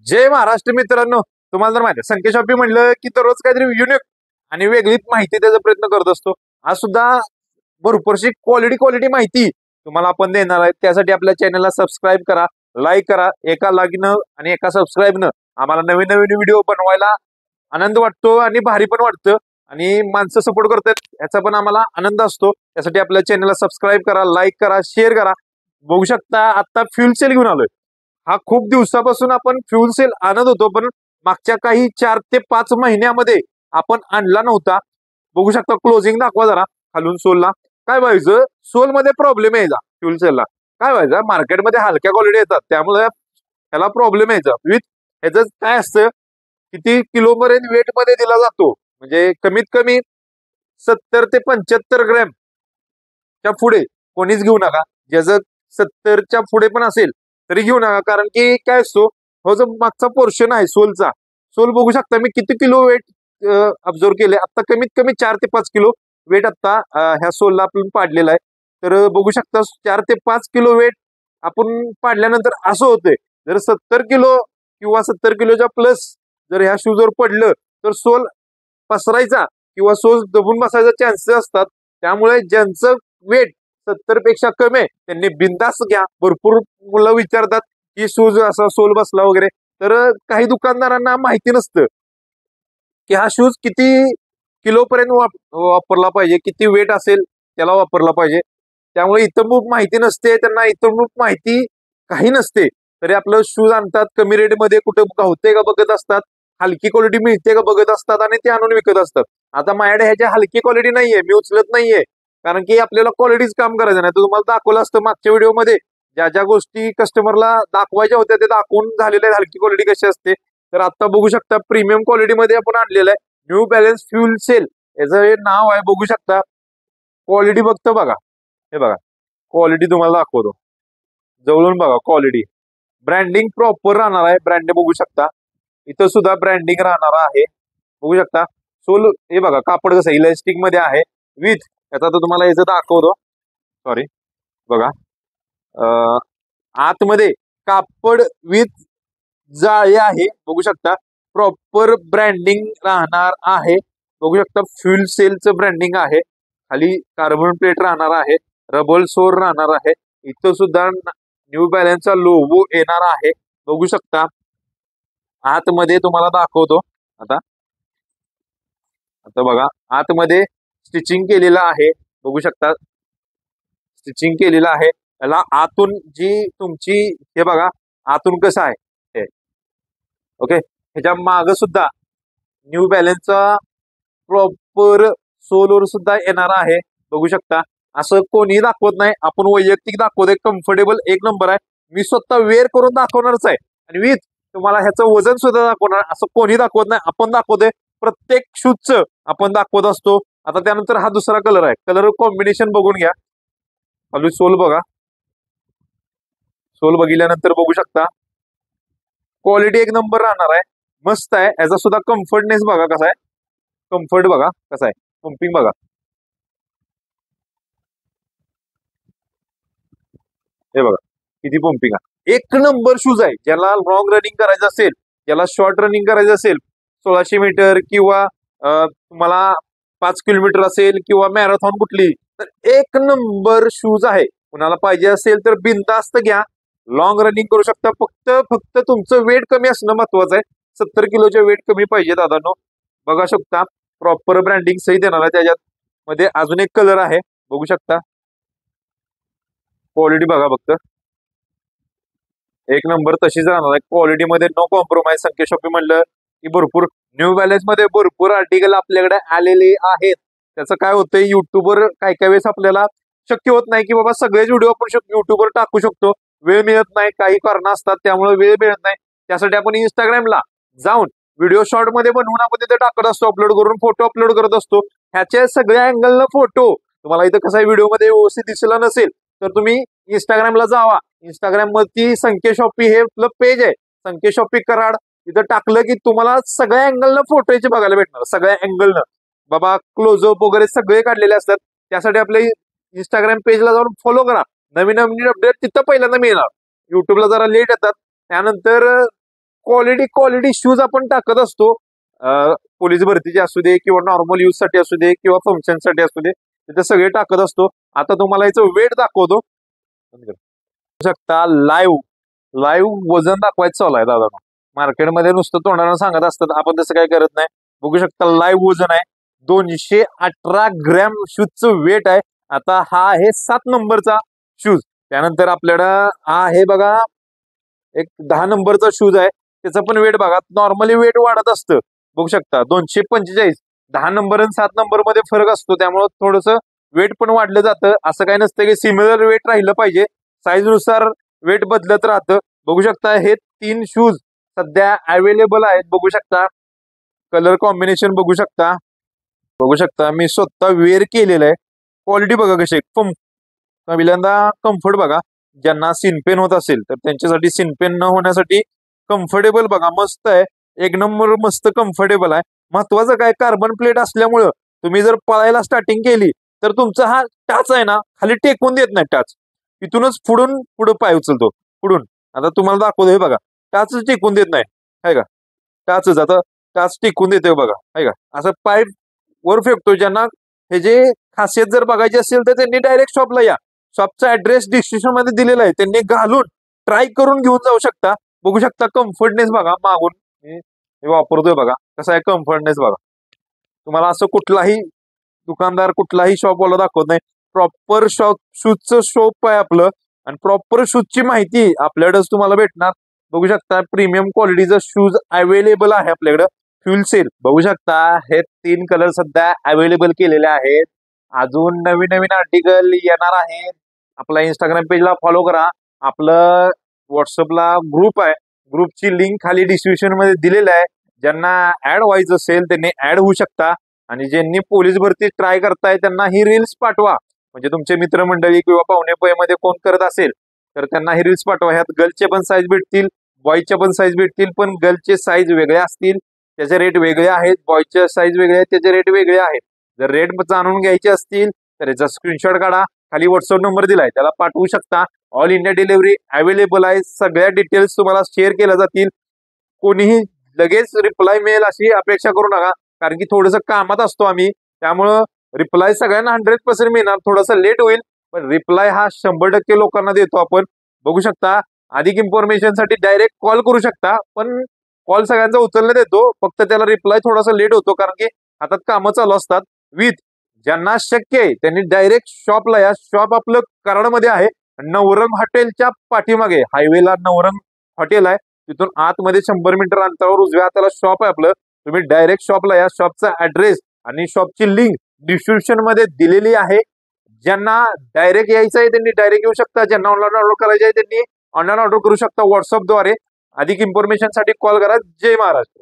जय महाराष्ट्र मित्रांनो, तुम्हाला तर माहिती आहे संकेत शॉपी म्हणलं की दररोज काहीतरी युनिक आणि वेगळीच माहिती द्यायचा प्रयत्न करत असतो. आज सुद्धा भरपूरशी क्वालिटी माहिती तुम्हाला आपण देणार आहे. त्यासाठी आपल्या चॅनलला सबस्क्राईब करा, लाईक करा. एका लागणं आणि एका सबस्क्राईबनं आम्हाला नवीन नवीन व्हिडिओ बनवायला आनंद वाटतो आणि भारी पण वाटतं आणि माणसं सपोर्ट करतात याचा पण आम्हाला आनंद असतो. त्यासाठी आपल्या चॅनलला सबस्क्राईब करा, लाईक करा, शेअर करा. बघू शकता आता फ्युल सेल घेऊन आलोय. हा खूप दिवसापासून आपण फ्युल सेल आणत होतो, पण मागच्या काही 4 ते 5 महिन्यामध्ये आपण आणला नव्हता. बघू शकता क्लोजिंग दाखवा जरा खालून सोलला. काय व्हायचं, सोल मध्ये प्रॉब्लेम यायचा फ्युल सेलला. काय व्हायचं, मार्केटमध्ये हलक्या क्वालिटी येतात त्यामुळे त्याला प्रॉब्लेम यायचा. विथ ह्याचं काय असतं, किती किलोपर्यंत वेट मध्ये दिला जातो, म्हणजे कमीत कमी 70 ते 75 ग्रॅम च्या पुढे कोणीच घेऊ नका. ज्याचं 70च्या पुढे पण असेल तरी घेऊ नका, कारण की काय असतो, हो जो मागचा पोर्शन आहे सोलचा, सोल बघू शकता मी किती किलो वेट ऑब्झर्व केले. आता कमीत कमी 4 ते 5 किलो वेट आता ह्या सोलला आपण पाडलेला आहे. तर बघू शकता 4 ते 5 किलो वेट आपण पाडल्यानंतर असं होतंय, जर 70 किलो किंवा 70 किलोच्या प्लस जर ह्या शूजवर पडलं तर सोल पसरायचा किंवा सोल दबून बसायचा चान्सेस असतात. त्यामुळे ज्यांचं वेट 70 पेक्षा कमी आहे त्यांनी बिंदास घ्या. भरपूर मुलं विचारतात की शूज असा सोल बसला वगैरे, तर काही दुकानदारांना माहिती नसतं की हा शूज किती किलोपर्यंत वापरला पाहिजे, किती वेट असेल त्याला वापरला पाहिजे. त्यामुळे इतंभूत माहिती नसते त्यांना, इतंभूत माहिती काही नसते तरी आपलं शूज आणतात. कमी रेटमध्ये कुठं गावते का बघत असतात, हलकी क्वालिटी मिळते का बघत असतात आणि ते आणून विकत असतात. आता माझ्याकडे ह्याच्या हलकी क्वालिटी नाहीये, मी उचलत नाहीये, कारण की आपल्याला क्वालिटीच काम करायचं नाही. तर तुम्हाला दाखवलं असतं मागच्या व्हिडिओमध्ये ज्या ज्या गोष्टी कस्टमरला दाखवायच्या होत्या ते दाखवून झालेल्या आहेत, हलकी क्वालिटी कशी असते. तर आता बघू शकता प्रीमियम क्वालिटीमध्ये आपण आणलेलं आहे न्यू बॅलन्स फ्युल सेल, याचं हे नाव आहे. बघू शकता क्वालिटी बघतो बघा, हे बघा क्वालिटी तुम्हाला दाखवतो जवळून बघा. क्वालिटी ब्रँडिंग प्रॉपर राहणार आहे, ब्रँड बघू शकता इथं सुद्धा ब्रँडिंग राहणार आहे. बघू शकता सोल, हे बघा कापड कसं इलास्टिक मध्ये आहे विथ, याचा तर तुम्हाला याचं दाखवतो. सॉरी बघा, आतमध्ये कापड विथ जाळी आहे. बघू शकता प्रॉपर ब्रँडिंग राहणार आहे. बघू शकता फ्युल सेलचं ब्रँडिंग आहे. खाली कार्बन प्लेट राहणार आहे, रबर सोर राहणार आहे. इथं सुद्धा न्यू बॅलन्सचा लोगो येणार आहे. बघू शकता आतमध्ये तुम्हाला दाखवतो. आता आता बघा आतमध्ये स्टिचिंग केलेलं आहे. बघू शकता स्टिचिंग केलेलं आहे. याला आतून जी तुमची, हे बघा आतून कसं आहे हे, ओके. ह्याच्या माग सुद्धा न्यू बॅलन्सचा प्रॉपर सोलवर सुद्धा येणार आहे. बघू शकता असं कोणीही दाखवत नाही, आपण वैयक्तिक दाखवतोय. कम्फर्टेबल एक नंबर आहे. मी स्वतः वेअर करून दाखवणारच आहे आणि विथ तुम्हाला ह्याचं वजन सुद्धा दाखवणार. असं कोणी दाखवत नाही, आपण दाखवतोय. प्रत्येक शूजचं आपण दाखवत असतो. आता त्यानंतर हा दुसरा कलर आहे, कलर कॉम्बिनेशन बघून घ्या. खाली सोल बघा, सोल बघितल्यानंतर बघू शकता क्वालिटी एक नंबर राहणार आहे, मस्त आहे. याचा सुद्धा कम्फर्टनेस बघा कसा आहे, कम्फर्ट बघा कसा आहे, पंपिंग बघा. हे बघा किती पंपिंग आहे, एक नंबर शूज आहे. ज्याला लॉंग रनिंग करायचं असेल, ज्याला शॉर्ट रनिंग करायचं असेल, 1600 मीटर किंवा तुम्हाला 5 किलोमीटर असेल किंवा मॅरेथॉन कुठली, तर एक नंबर शूज आहे. कुणाला पाहिजे असेल तर बिनधास्त घ्या, लॉंग रनिंग करू शकता. फक्त फक्त तुमचं वेट कमी असणं महत्वाचं आहे. 70 किलोचे वेट कमी पाहिजे दादांनो. बघा शकता प्रॉपर ब्रँडिंग सहित येणार आहे. त्याच्यात मध्ये अजून एक कलर आहे, बघू शकता. क्वालिटी बघा फक्त एक नंबर तशीच राहणार आहे. क्वालिटीमध्ये नो कॉम्प्रोमाइज. संकेत शॉपी म्हणलं की भरपूर न्यू बॅलन्स मध्ये भरपूर आर्टिकल आपल्याकडे आलेले आहेत. त्याचं काय होतंय, युट्यूबवर काही काही वेळेस आपल्याला शक्य होत नाही की बाबा सगळेच व्हिडिओ आपण युट्यूबवर टाकू शकतो. वेळ मिळत नाही, काही कारण असतात त्यामुळे वेळ मिळत नाही. त्यासाठी आपण इंस्टाग्रामला जाऊन व्हिडिओ शॉर्ट मध्ये बनवून आपण तिथे टाकत असतो, अपलोड करून फोटो अपलोड करत असतो. ह्याच्या सगळ्या अँगलनं फोटो तुम्हाला इथं कसा व्हिडिओ मध्ये व्यवस्थित दिसला नसेल तर तुम्ही इंस्टाग्रामला जावा. इंस्टाग्राम वरती संकेत शॉपी हे आपलं पेज आहे, संकेत शॉपी कराड. इथं टाकलं की तुम्हाला सगळ्या अँगलनं फोटो याचे बघायला भेटणार, सगळ्या अँगलनं बाबा. क्लोजअप वगैरे सगळे काढलेले असतात. त्यासाठी आपल्या इंस्टाग्राम पेजला जाऊन फॉलो करा. नवीन नवीन अपडेट तिथं पहिल्यांदा मिळणार. युट्यूबला जरा लेट येतात, त्यानंतर क्वालिटी क्वालिटी शूज आपण टाकत असतो. पोलीस भरतीचे असू दे किंवा नॉर्मल यूज साठी असू दे किंवा फंक्शन साठी असू दे, तिथे सगळे टाकत असतो. आता तुम्हाला याचं वेट दाखवतो. शकता लाईव्ह वजन दाखवायचं चालू आहे दादा. मार्केटमध्ये नुसतं तोंडानं सांगत असतात, आपण तसं काही करत नाही. बघू शकता लाईव्ह वजन आहे 218 ग्रॅम शूजचं वेट आहे. आता हा आहे 7 नंबरचा शूज. त्यानंतर आपल्याकडं हा आहे बघा एक 10 नंबरचा शूज आहे. त्याचं पण वेट बघा, नॉर्मली वेट वाढत असतं. बघू शकता 245. 10 नंबर आणि 7 नंबर मध्ये फरक असतो, त्यामुळे थोडस वेट पण वाढलं जातं. असं काही नसतं की सिमिलर वेट राहिलं पाहिजे, साईज नुसार वेट बदलत राहतं. बघू शकता हे 3 शूज सध्या अवेलेबल आहेत. बघू शकता कलर कॉम्बिनेशन बघू शकता मी स्वतः वेअर केलेलं आहे. क्वालिटी बघा कशी पहिल्यांदा कम्फर्ट बघा. ज्यांना सिनपेन होत असेल तर त्यांच्यासाठी सिनपेन न होण्यासाठी कम्फर्टेबल बघा, मस्त आहे. एक नंबर मस्त कम्फर्टेबल आहे. महत्वाचं काय, कार्बन प्लेट असल्यामुळं तुम्ही जर पळायला स्टार्टिंग केली तर तुमचा हा टाच आहे ना खाली टेकून देत नाही. टाच इथूनच पुढे पाय उचलतो पुढून. आता तुम्हाला दाखवतो हे बघा, टाच टेकून देत नाही आहे का. टाचच आता टाच टेकून देतोय बघा आहे का. असं पाय वर फेकतो. ज्यांना हे जे खासियत जर बघायची असेल तर त्यांनी डायरेक्ट शॉपला या. शॉपचा ऍड्रेस डिस्क्रिप्शन मध्ये दिलेला आहे, त्यांनी घालून ट्राय करून घेऊन जाऊ शकता. बघू शकता कम्फर्टनेस बघा, मागून हे वापरतोय बघा कसा आहे कम्फर्टनेस बघा. तुम्हाला असं कुठलाही दुकानदार कुठलाही शॉपवाला दाखवत नाही. प्रॉपर शॉप शूजचं शॉप आहे आपलं, आणि प्रॉपर शूजची माहिती आपल्याकडेच तुम्हाला भेटणार. बघू शकता प्रीमियम क्वालिटीचं शूज अवेलेबल आहे आपल्याकडं. फ्युल सेल बघू शकता, हे 3 कलर सध्या अवेलेबल केलेले आहेत. अजून नवीन नवीन आर्टिकल येणार आहेत. आपला इंस्टाग्राम पेजला फॉलो करा. आपलं व्हॉट्सअपला ग्रुप आहे, ग्रुपची लिंक खाली डिस्क्रिप्शन मध्ये दिलेलं आहे. ज्यांना ऍड व्हायचं असेल त्यांनी ऍड होऊ शकता. आणि ज्यांनी पोलीस भरती ट्राय करताय त्यांना ही रील्स पाठवा. म्हणजे तुमचे मित्रमंडळी किंवा पाहुणे मध्ये कोण करत असेल तर त्यांना ही रील्स पाठवा. ह्यात गर्लचे पण साईज भेटतील, बॉयच्या पण साईज भेटतील. पण गर्लचे साईज वेगळे असतील, त्याचे रेट वेगळे आहेत. बॉयचे साईज वेगळे आहेत, त्याचे रेट वेगळे आहेत. जर रेट जाणून घ्यायचे असतील तर याचा स्क्रीनशॉट काढा, खाली व्हॉट्सअप नंबर दिलाय त्याला पाठवू शकता. ऑल इंडिया डिलिव्हरी अवेलेबल आहे. सगळ्या डिटेल्स तुम्हाला शेअर केल्या जातील. कोणीही लगेच रिप्लाय मिळेल अशी अपेक्षा करू नका, कारण की थोडंसं कामात असतो आम्ही, त्यामुळं रिप्लाय सगळ्यांना 100% मिळणार. थोडासा लेट होईल, पण रिप्लाय हा 100% लोकांना देतो आपण. बघू शकता अधिक इन्फॉर्मेशन साठी डायरेक्ट कॉल करू शकता, पण कॉल सगळ्यांचा उचलण्यात येतो, फक्त त्याला रिप्लाय थोडासा लेट होतो कारण की हातात कामं चालू असतात. ज्यांना शक्य आहे त्यांनी डायरेक्ट शॉपला या. शॉप आपलं कराडमध्ये आहे, नवरंग हॉटेलच्या पाठीमागे हायवेला नवरंग हॉटेल आहे. तिथून आतमध्ये 100 मीटर अंतरावर उजव्या हाताला शॉप आहे आपलं. तुम्ही डायरेक्ट शॉपला या. शॉपचा ऍड्रेस आणि शॉपची लिंक डिस्क्रिप्शन मध्ये दिलेली आहे. ज्यांना डायरेक्ट यायचं आहे त्यांनी डायरेक्ट येऊ शकता. ज्यांना ऑनलाईन ऑर्डर करायचे आहे त्यांनी ऑनलाईन ऑर्डर करू शकता व्हॉट्सअपद्वारे. अधिक इन्फॉर्मेशन साठी कॉल करा. जय महाराष्ट्र.